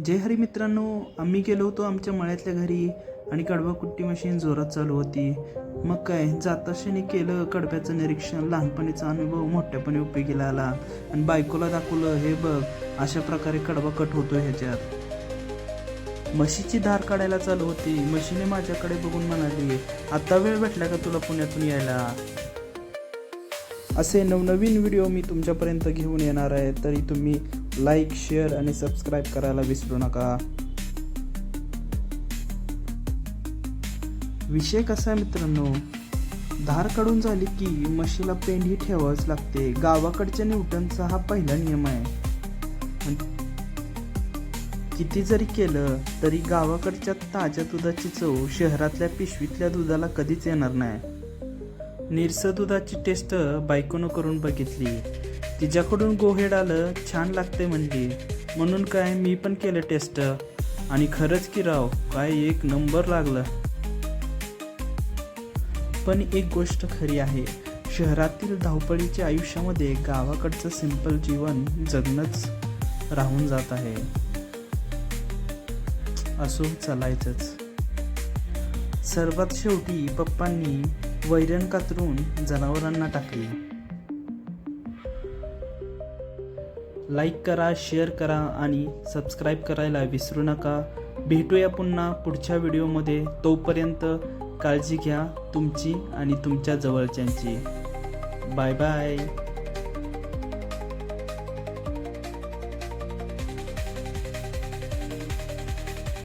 जय हरी मित्रांनो, आम्ही गेलो होतो आमच्या मळ्यातल्या घरी आणि कडबा कुट्टी मशीन जोरात चालू होती. मग काय जाताक्षणी केलं कडब्याचं निरीक्षण. लहानपणीचा अनुभव मोठ्यापणी उपयोगीला आला आणि बायकोला दाखवलं, हे बघ अशा प्रकारे कडबा कट होतो ह्याच्यात. म्हशीची धार काढायला चालू होती. म्हशीने माझ्याकडे बघून म्हणाली, आता वेळ भेटला का तुला पुण्यातून यायला. असे नवनवीन व्हिडिओ मी तुमच्यापर्यंत घेऊन येणार आहे, तरी तुम्ही लाईक, शेअर आणि सबस्क्राईब करायला विसरू नका. विषय कसा आहे मित्रांनो, धार काढून झाली की म्हशीला पेंढी ठेवावीच लागते. गावाकडच्या न्यूटनचा हा पहिला नियम आहे. किती जरी केलं तरी गावाकडच्या ताज्या दुधाची चव शहरातल्या पिशवीतल्या दुधाला कधीच येणार नाही. निरसं दुधाची टेस्ट बायकोनं करून बघितली. तिच्याकडून गोहेड आलं, छान लागते म्हणली. म्हणून काय मी पण केलं टेस्ट आणि खरंच की राव, काय एक नंबर लागलं. पण एक गोष्ट खरी आहे, शहरातील धावपळीच्या आयुष्यामध्ये गावाकडचं सिंपल जीवन जगणंच राहून जात आहे. असो, चालायचंच. सर्वात शेवटी पप्पांनी वैरण कातरून जनावरांना टाकली. लाईक करा, शेअर करा आणि सबस्क्राईब करायला विसरू नका. भेटूया पुन्हा पुढच्या व्हिडिओमध्ये. तोपर्यंत काळजी घ्या तुमची आणि तुमच्या जवळच्यांची. Bye bye.